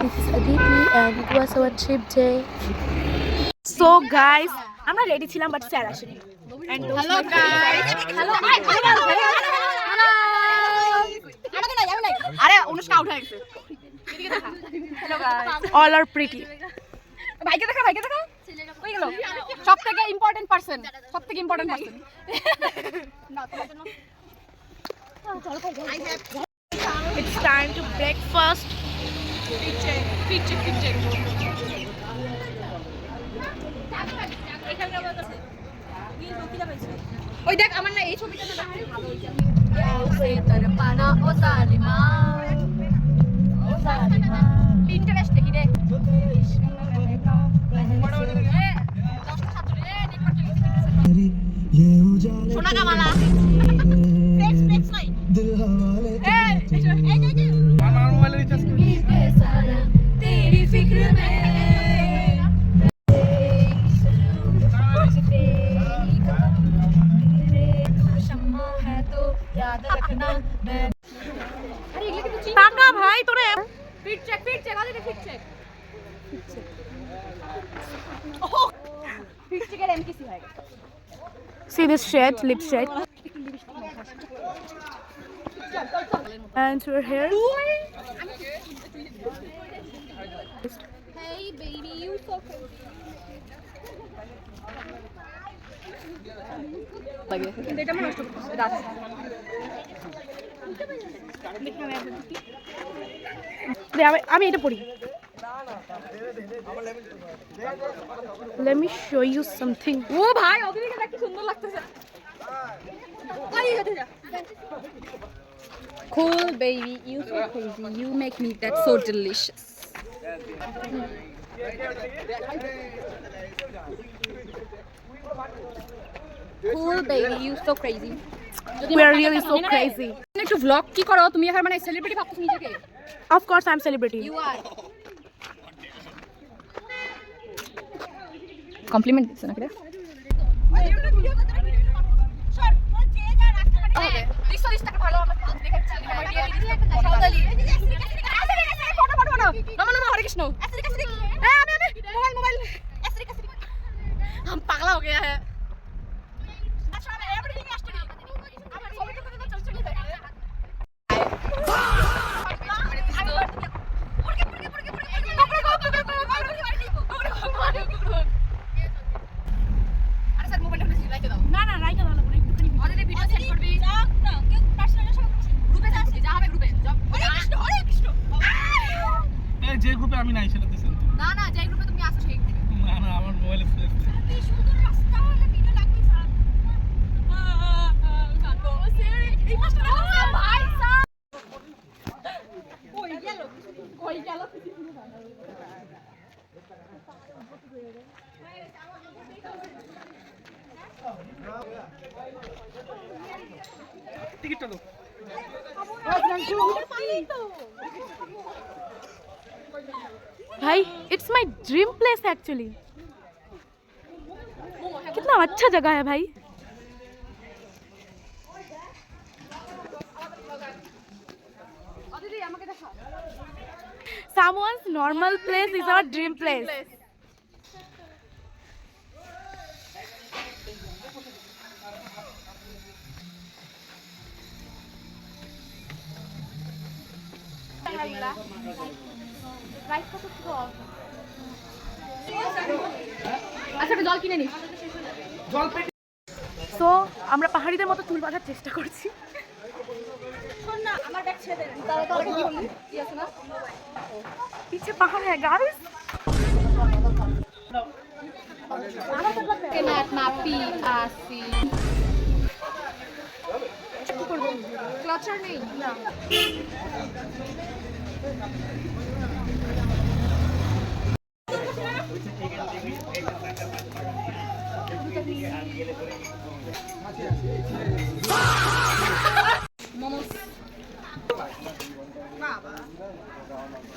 This is Aditi and it was our trip day. So guys, আমরা ready ছিলাম but sir আসেনি। And hello guys. Hello. আরে Anushka out হয়ে গেছে। এদিকে দেখা। Hello guys. All are pretty. ভাইকে দেখা। ওই গেল। সবথেকে important person. It's time to breakfast. Picture. ওই দেখ আমার না এই ছবিটা না ইন্টারেস্ট দেখি রে সোনা কামালা ফ্লেক্স নাই আমার মোবাইলে রিচার্জ করি तेरी फिक्र में টাকা ভাই তোরে ফিট চেক আগে ফিট চেক ফিট চেকের এমকিসি হয়ে গেছে See this shade, lip shade. And we're here. Hey baby, you so crazy. এটা মনে নষ্ট করতেছে রাত আমি এটা পড়ি Let me show you something. ও ভাই ওদিকে দেখ কি সুন্দর লাগতেছে Cool baby, you so crazy. You make me that so delicious. Cool baby, you so crazy. We are really so crazy. একটু vlog কি করো তুমি এখন মানে সেলিব্রিটি ভাবছো নিজেকে? Of course I'm celebrity. You are. Compliment দিছ না কি রে? দিছ টাকা ভালো আমাকে দেখে চালি সাউদালি ফটো নাম হরে কৃষ্ণ আমি মোবাইল हम पागला हो गया है अच्छा मैं एवरीथिंग आस्टडी আমার ছবি তো চলে যায় আরে স্যার মোবাইলটা প্লিজ লাইক দাও না লাইক দাও না একটুখানি অলরেডি ভিডিও সেট করবি না কেউ পার্সোনাল সব গ্রুপে আছে যা হবে গ্রুপে হরে কৃষ্ণ এই যে গ্রুপে আমি নাই সেটা দিছেন না যে গ্রুপে তুমি আছো সেই না আমার মোবাইলে ফ্রেশ কি সুন্দর রাস্তা হলে ভিডিও লাগবে স্যার কাটো সিরি এই পাশটা ভাই স্যার কই গেল টিকিটটা দাও भाई it's my dream place actually कितना अच्छा जगह है भाई someone's normal place is our dream place জল কিনে নিস তো আমরা পাহাড়িদের মতো চুল বাঁধার চেষ্টা করছি আমার ব্যাগ ছেড়ে দেন কি আছে না পিছে পাহাড় है गाइस কেনাট মাপি আসি কি করব ক্লাচার নেই না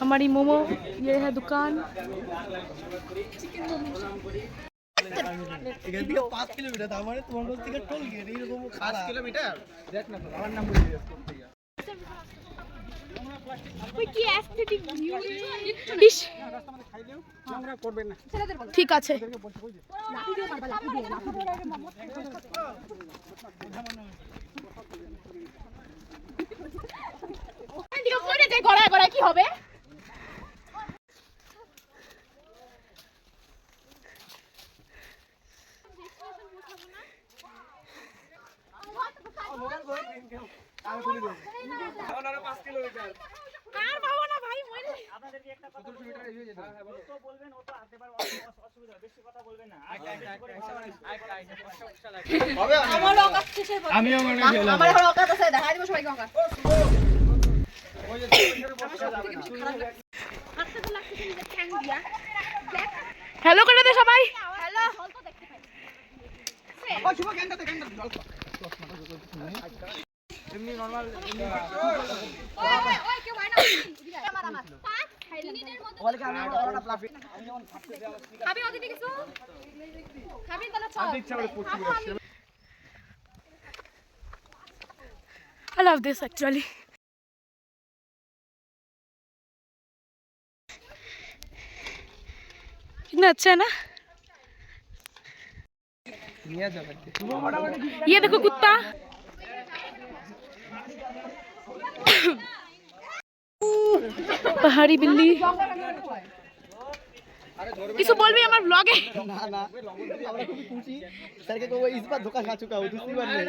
हमारी मोमो ये है दुकान এখান থেকে 5 কিলোমিটার তার মানে তোমার কাছ থেকে টোল গেট এরকম 5 কিলোমিটার দেখ না আমার নাম বলে দিস ওই কি অ্যাস্থেটিক ভিউ ইস ঠিক আছে গড়ায় গড়ায় কি হবে হ্যালো করে দে সবাই I love this actually. कितना अच्छा है ना ये देखो कुत्ता पहाड़ी बिल्ली কিছু বলবি আমার ব্লগে না না আমরা খুব খুশি স্যারকে কো इस बार धोखा खा चुका हूं दूसरी बार नहीं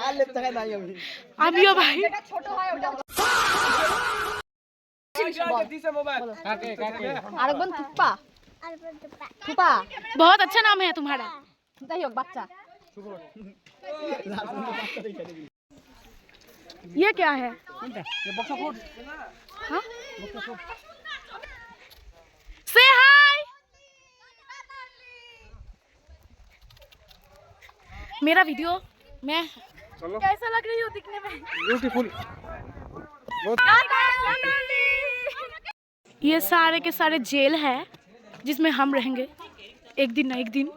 আর লেপ টাকা নাই আমি আমিও ভাই যেটা ছোট হয় ওটা আরেকজন টুপ্পা টুপা बहुत अच्छा नाम है तुम्हारा যাই হোক বাচ্চা ये क्या है ये बक्सा फूड हाँ से हाय मेरा वीडियो मैं चलो कैसा लग रही हो दिखने में ब्यूटीफुल ये सारे के सारे जेल है जिसमें हम रहेंगे एक दिन ना एक दिन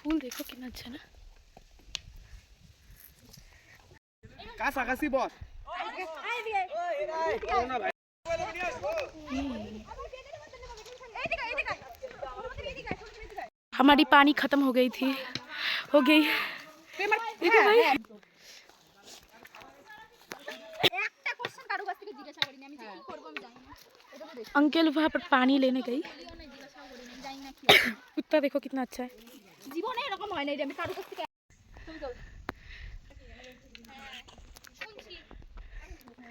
फूल देखो कितना अच्छा ना कासा कासी बॉस हमारी पानी खत्म हो गई थी हो गई देखो भाई একটা কোশ্চেন কারো কাছ থেকে জিজ্ঞাসা করিনি আমি কি করব আমি জানি না এটা তো দেখি अंकल वहाँ पर पानी लेने गई জিজ্ঞাসা করিনি জানি না কি कुत्ता देखो कितना अच्छा है জীবনে এরকম হয় না এটা আমি কারো কাছ থেকে তুমি চল শুনছি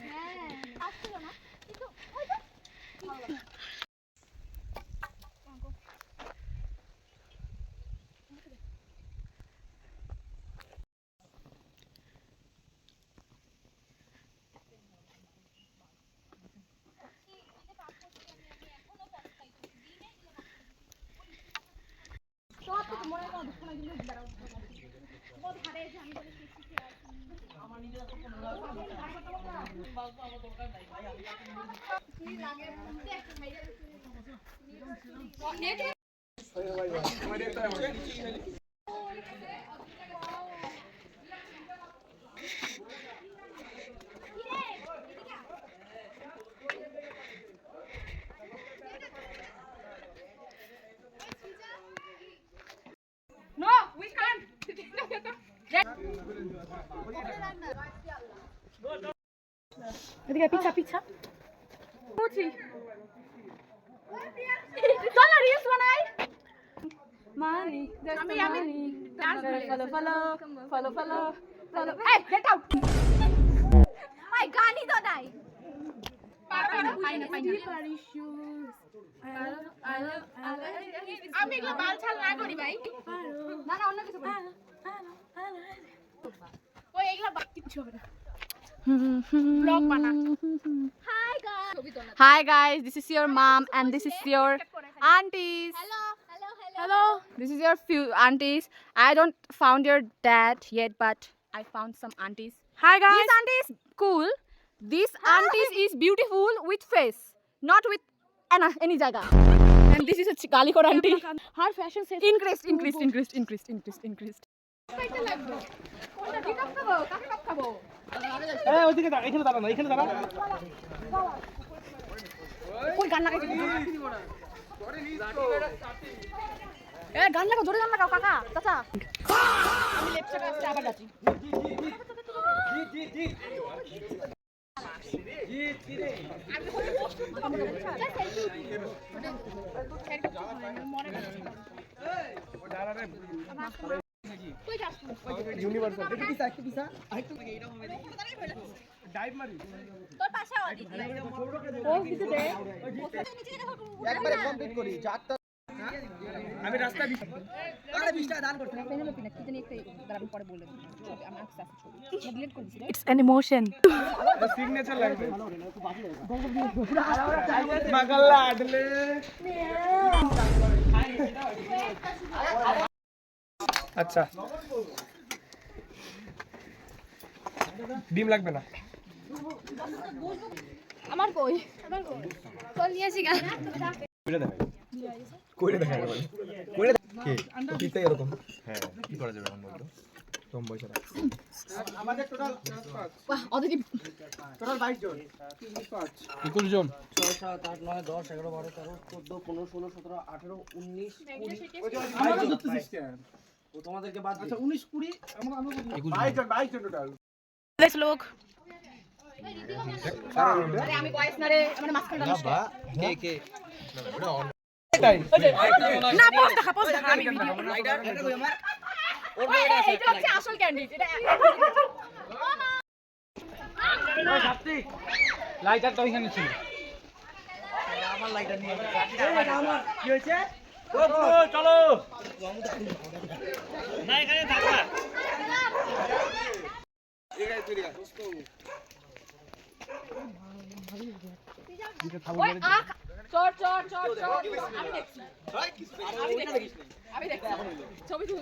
হ্যাঁ আসছিল না কিন্তু ওই তো No, we can't. देखिए पीछा पीछा पूछी चलो रील्स बनाई मानी আমি dance follow follow follow follow follow এই গেট আউট ভাই গানি তো নাই পারো পাই না আমি এগুলো বাল ছাল না করি ভাই না না অন্য কিছু ওই এগুলো কিচ্ছু হবে না ব্লগ বানা hi guys Hi guys, this is your mom and this is your aunties. Hello hello hello This is your few aunties. I don't found your dad yet, but I found some aunties. hi guys These aunties cool. This auntie is beautiful with face, not with any jaga. And this is a Kalikot auntie. Her fashion sense Increased. এই ওদিকে দাঁড়া, এখানে দাঁড়া না, এখানে দাঁড়া। কই গান লাগাই গান লাগাও, জোরে গান লাগাও কাকা চাচা। আমি লেফট সাইডে আসতে আবার যাচ্ছি। ইউনিভার্সাল একটু পিছা, একটু পিছা, আরেকটু ডাইভ মারি তোর পাশে ও কিছু দে। একবারে কমপ্লিট করি চারটা। আমি রাস্তা আরে 20 টাকা দান করতে পেনেলোপি না কি জানি একটা দাঁড়াবি পরে বললেন ছবি আমি আস্তে আস্তে ছবি ডিলিট করে দিছি। It's an emotion. সিগনেচার লাগবে মাগাল্লা আডলে। আচ্ছা ডিম লাগবে না আমার কই চল নিয়ে আসি গা। কইরে দেখা যাবে কইরে কে কিতে এরকম হ্যাঁ কি করা যাবে এখন বলতো কম পয়সা আমাদের টোটাল বাহ অদিতি টোটাল 22 জন 21 জন 6 7 8 9 10 11 12 13 14 15 16 17 18 19 20 আমাদের যত সিস্টেম ও তোমাদেরকে বাদ আচ্ছা 19 20 আমরা 22 জন টোটাল Let's look. আরে আমি ভয়েস না রে মানে মাঝখানে ডান্স বাবা কে না পোস্ট দেখা আমি ভিডিও এইটা হচ্ছে আসল ক্যান্ডিড এটা লাইটার তো এখানে ছিল আমার লাইটার নিয়ে আমার কি হয়েছে চলো না এখানে থাকা ওই আখ চট আমি দেখছি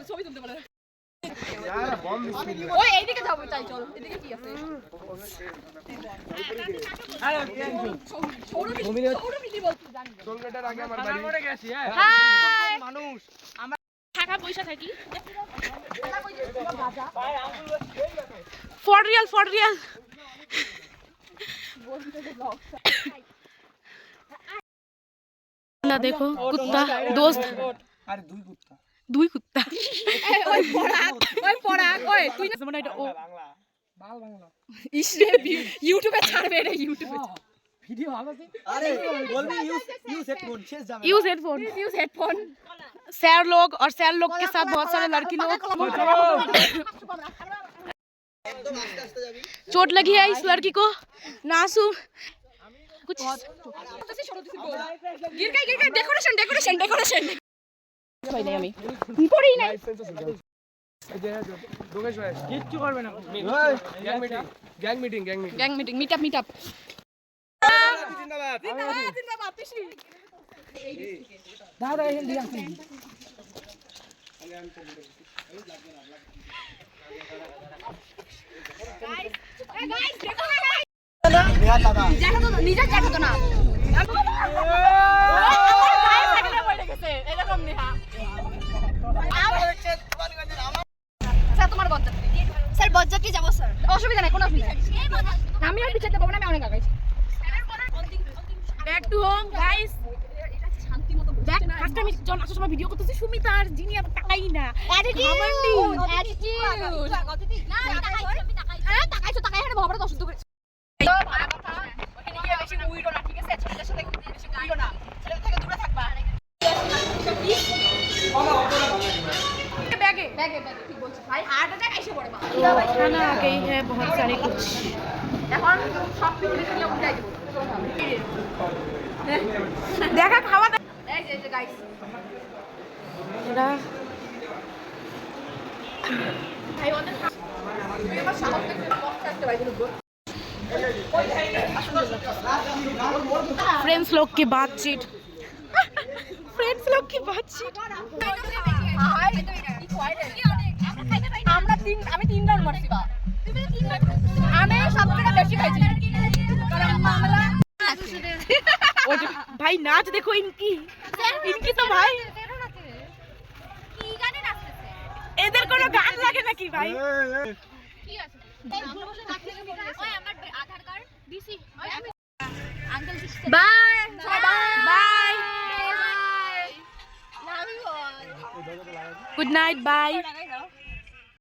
ছবি তুলতে বলে ওই এইদিকে যাবো তাই চল এদিকে কি আছে হাই মানুষ টাকা পয়সা থাকি for real না দেখো কুত্তা দোস্ত আরে দুই কুত্তা ওই পড়া ওই তুই না মানে এটা ও বাংলা ইসরে ইউটিউবে ছাড়বে রে ইউটিউবে ভিডিও ভালো আছে আরে বলবি ইউজ হেডফোন শেষ যাবে यूज हेडफोन सैर लोग और सैर लोग के साथ बहुत सारे लड़की लोग चोट लगी है इस लड़की को नासू कुछ गिर गई डेकोरेशन ভাই নাই আমি পড়ি নাই কিচ্ছু করবে না gang meeting gang meeting meet up জিন্দাবাদ দাদা এখান দিয়ে আসুন গাইস দেখো না গাইস নিজের দেখা তো না আমার গায়ে থাকলে পড়ে গেছে এরকম নেহা স্যার তোমার বজ্জাতি স্যার বজ্জাতি যাব স্যার অসুবিধা নাই কোনো অসুবিধা নাই আমি আর পিছাতে পাবো না আমি অনেক আগাইছি बैक टू होम गाइस শান্তি মতো দেখ ফার্স্ট টাইম জন আসার সময় ভিডিও করতেছি সুমিতা আর জিনি আর টাকাই না অ্যাটিটিউড না টাকাইছো এখানে ভবরে দশ করে তো ভাড়া কথা ওখানে গিয়ে বেশি উইরো না ঠিক আছে ছেলেদের সাথে বেশি উইরো না ছেলেদের থেকে দূরে থাকবা बैगे ठीक बोलছিস ভাই হার্ট অ্যাটাক এসে পড়ে বা खाना आ गई है बहुत सारे कुछ এখন সব কিছু নিয়ে উঠাই দেব देखा खावा এই যে গাইস थोड़ा ভাই ওদের তুই আমার সাহস দেখতে বক্স করতে ভাই গুলো फ्रेंड्स लोग की बातचीत আমরা আমি 3 রাউন্ড মারছি বা আমি সবথেকে বেশি খাইছি কারণ মামলা वो जो भाई नाच देखो इनकी इनकी तो भाई কি গানে নাচতেছে এদের কোনো গান লাগে নাকি ভাই কি আছে ওই আমার আধার কার্ড দিছি uncle bye bye bye love you all good night bye